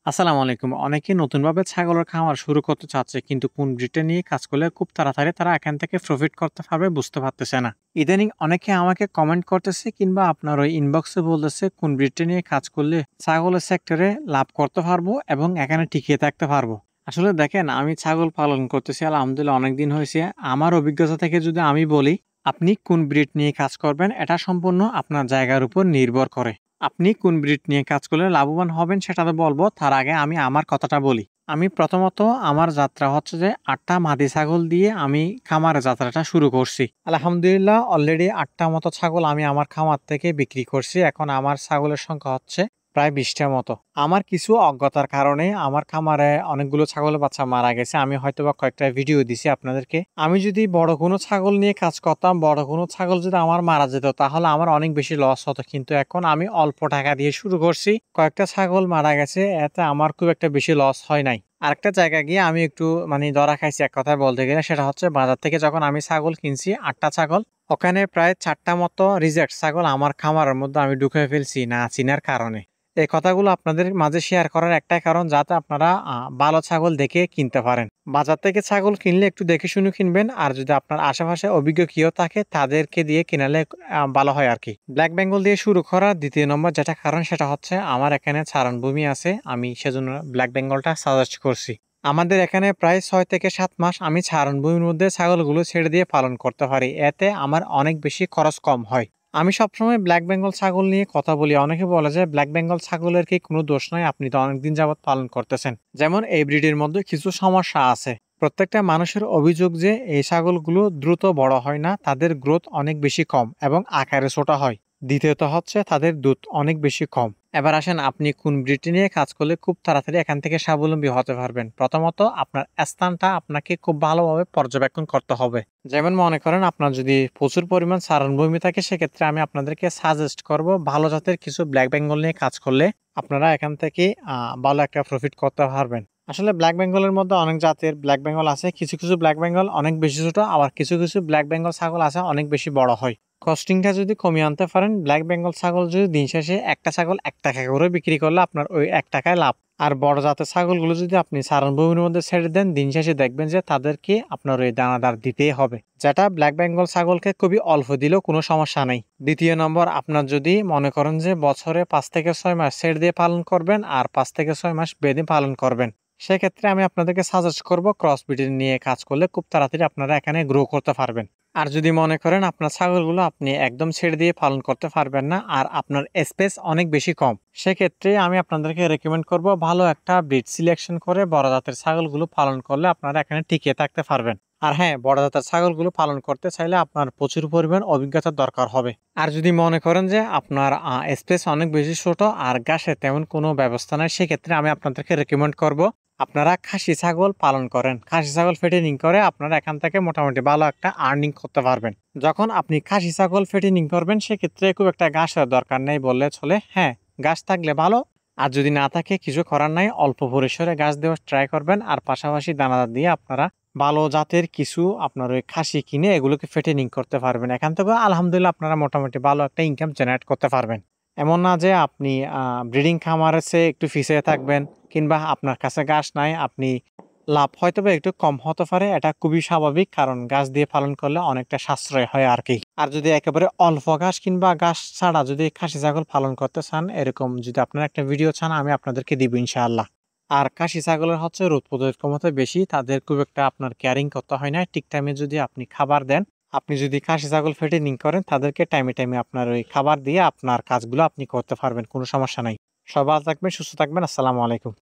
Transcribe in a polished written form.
আসসালামু আলাইকুম। অনেকে নতুনভাবে ছাগলের খামার শুরু করতে চাচ্ছে কিন্তু কোন ব্রিডটা নিয়ে কাজ করলে খুব তাড়াতাড়ি তারা এখান থেকে প্রফিট করতে পারবে বুঝতে পারতেছে না। ইদানিং অনেকে আমাকে কমেন্ট করতেছে কিংবা আপনার ওই ইনবক্সে বলতেছে কোন ব্রিডটা নিয়ে কাজ করলে ছাগলের সেক্টরে লাভ করতে পারবো এবং এখানে টিকিয়ে থাকতে পারবো। আসলে দেখেন, আমি ছাগল পালন করতেছি আলহামদুলিল্লাহ অনেকদিন হয়েছে। আমার অভিজ্ঞতা থেকে যদি আমি বলি, আপনি কোন ব্রিড নিয়ে কাজ করবেন এটা সম্পূর্ণ আপনার জায়গার উপর নির্ভর করে। আপনি কোন ব্রিড নিয়ে কাজ করলে লাভবান হবেন সেটা তো বলবো, তার আগে আমি আমার কথাটা বলি। আমি প্রথমত আমার যাত্রা হচ্ছে যে ৮টা মাদি ছাগল দিয়ে আমি খামারের যাত্রাটা শুরু করছি। আলহামদুলিল্লাহ অলরেডি ৮টা মতো ছাগল আমি আমার খামার থেকে বিক্রি করছি। এখন আমার ছাগলের সংখ্যা হচ্ছে প্রায় ২০টার মতো। আমার কিছু অজ্ঞতার কারণে আমার খামারে অনেকগুলো ছাগলের বাচ্চা মারা গেছে। আমি হয়তোবা কয়েকটা ভিডিও দিছি আপনাদেরকে। আমি যদি বড় কোনো ছাগল নিয়ে কাজ করতাম, বড় কোনো ছাগল যদি আমার মারা যেত তাহলে আমার অনেক বেশি লস হতো। কিন্তু এখন আমি অল্প টাকা দিয়ে শুরু করছি। কয়েকটা ছাগল মারা গেছে, এতে আমার খুব একটা বেশি লস হয় নাই। আরেকটা জায়গায় গিয়ে আমি একটু ধরা খাইছি এক কথায় বলতে গেলে, সেটা হচ্ছে বাজার থেকে যখন আমি ছাগল কিনছি ৮টা ছাগল, ওখানে প্রায় ৪টা মতো রিজেক্ট ছাগল আমার খামারের মধ্যে আমি ঢুকে ফেলছি না চিনার কারণে। এই কথাগুলো আপনাদের মাঝে শেয়ার করার একটাই কারণ, যাতে আপনারা ভালো ছাগল দেখে কিনতে পারেন। বাজার থেকে ছাগল কিনলে একটু দেখে শুনে কিনবেন, আর যদি আপনার আশেপাশে অভিজ্ঞ কেউ থাকে তাদেরকে দিয়ে কিনালে ভালো হয় আর কি। ব্ল্যাক বেঙ্গল দিয়ে শুরু করার দ্বিতীয় নম্বর যেটা কারণ, সেটা হচ্ছে আমার এখানে চারণভূমি আছে, আমি সেজন্য ব্ল্যাক বেঙ্গলটা সাজেস্ট করছি। আমাদের এখানে প্রায় ৬ থেকে ৭ মাস আমি চারণভূমির মধ্যে ছাগলগুলো ছেড়ে দিয়ে পালন করতে পারি, এতে আমার অনেক বেশি খরচ কম হয়। আমি সবসময় ব্ল্যাক বেঙ্গল ছাগল নিয়ে কথা বলি। অনেকে বলে যে ব্ল্যাক বেঙ্গল ছাগলের কি কোনো দোষ নয়, আপনি তো অনেকদিন যাবত পালন করতেছেন। যেমন এই ব্রিডের মধ্যে কিছু সমস্যা আছে। প্রত্যেকটা মানুষের অভিযোগ যে এই ছাগলগুলো দ্রুত বড় হয় না, তাদের গ্রোথ অনেক বেশি কম এবং আকারে ছোট হয়। দ্বিতীয়ত হচ্ছে তাদের দুধ অনেক বেশি কম। এবার আসেন, আপনি কোন ব্রিড নিয়ে কাজ করলে খুব তাড়াতাড়ি এখান থেকে স্বাবলম্বী হতে পারবেন। প্রথমত আপনার স্থানটা আপনাকে খুব ভালোভাবে পর্যবেক্ষণ করতে হবে। যেমন মনে করেন আপনার যদি প্রচুর পরিমাণ চারণভূমি থাকে, সেক্ষেত্রে আমি আপনাদেরকে সাজেস্ট করব ভালো জাতের কিছু ব্ল্যাক বেঙ্গল নিয়ে কাজ করলে আপনারা এখান থেকে ভালো একটা প্রফিট করতে পারবেন। আসলে ব্ল্যাক বেঙ্গলের মধ্যে অনেক জাতের ব্ল্যাক বেঙ্গল আছে। কিছু কিছু ব্ল্যাক বেঙ্গল অনেক বেশি ছোট, আবার কিছু কিছু ব্ল্যাক বেঙ্গল ছাগল আছে অনেক বেশি বড় হয়। কস্টিংটা যদি কমিয়ে আনতে পারেন, ব্ল্যাক বেঙ্গল ছাগল যদি দিন শেষে একটা ছাগল ১ টাকা করে বিক্রি করলে আপনার ওই ১ টাকায় লাভ। আর বড় জাতের ছাগলগুলো যদি আপনি চারণভূমির মধ্যে ছেড়ে দেন, দিন শেষে দেখবেন যে তাদেরকে আপনার ওই দানাদার দিতেই হবে, যেটা ব্ল্যাক বেঙ্গল ছাগলকে খুবই অল্প দিলেও কোনো সমস্যা নেই। দ্বিতীয় নম্বর, আপনার যদি মনে করেন যে বছরে ৫ থেকে ৬ মাস ছেড়ে দিয়ে পালন করবেন আর ৫ থেকে ৬ মাস বেঁধে পালন করবেন, সেক্ষেত্রে আমি আপনাদেরকে সাজেস্ট করব ক্রস ব্রিডিং নিয়ে কাজ করলে খুব তাড়াতাড়ি আপনারা এখানে গ্রো করতে পারবেন। আর যদি মনে করেন আপনার ছাগলগুলো আপনি একদম ছেড়ে দিয়ে পালন করতে পারবেন না আর আপনার স্পেস অনেক বেশি কম, সেক্ষেত্রে আমি আপনাদেরকে রেকমেন্ড করব ভালো একটা ব্রিড সিলেকশন করে বড় জাতের ছাগলগুলো পালন করলে আপনারা এখানে টিকে থাকতে পারবেন। আর হ্যাঁ, বড় জাতের ছাগলগুলো পালন করতে চাইলে আপনার প্রচুর পরিমাণ অভিজ্ঞতার দরকার হবে। আর যদি মনে করেন যে আপনার স্পেস অনেক বেশি ছোট আর ঘাসের তেমন কোনো ব্যবস্থা নাই, সেক্ষেত্রে আমি আপনাদেরকে রেকমেন্ড করব আপনারা খাসি ছাগল পালন করেন। খাসি ছাগল ফেটেনিং করে আপনারা এখান থেকে মোটামুটি ভালো একটা আর্নিং করতে পারবেন। যখন আপনি খাসি ছাগল ফেটেনিং করবেন, সেক্ষেত্রে খুব একটা ঘাসের দরকার নেই বললে চলে। হ্যাঁ, ঘাস থাকলে ভালো, আর যদি না থাকে কিছু করার নাই, অল্প পরিসরে ঘাস দেওয়ার ট্রাই করবেন। আর পাশাপাশি দানাদার দিয়ে আপনারা ভালো জাতের কিছু আপনার ওই খাসি কিনে এগুলোকে ফেটেনিং করতে পারবেন। এখান থেকে আলহামদুলিল্লাহ আপনারা মোটামুটি ভালো একটা ইনকাম জেনারেট করতে পারবেন। এমন না যে আপনি ব্রিডিং খামারের চেয়ে একটু পিছিয়ে থাকবেন কিংবা আপনার কাছে ঘাস নাই, আপনি লাভ হয়তোবা একটু কম হতে পারে, এটা খুবই স্বাভাবিক, কারণ ঘাস দিয়ে পালন করলে অনেকটা সাশ্রয় হয় আর কি। আর যদি একেবারে অল্প ঘাস কিংবা ঘাস ছাড়া যদি খাসি ছাগল পালন করতে চান, এরকম যদি আপনারা একটা ভিডিও চান আমি আপনাদেরকে দিব ইনশাআল্লাহ। আর খাসি ছাগলের হচ্ছে রোদ প্রতিরোধ ক্ষমতা বেশি, তাদের খুব একটা আপনার কেয়ারিং করতে হয় না। ঠিক টাইমে যদি আপনি খাবার দেন, আপনি যদি খাসি ছাগল ফেটেনিং করেন তাদেরকে টাইমে টাইমে আপনার ওই খাবার দিয়ে আপনার কাজগুলো আপনি করতে পারবেন, কোনো সমস্যা নাই। সবাই ভালো থাকবেন, সুস্থ থাকবেন। আসসালামু আলাইকুম।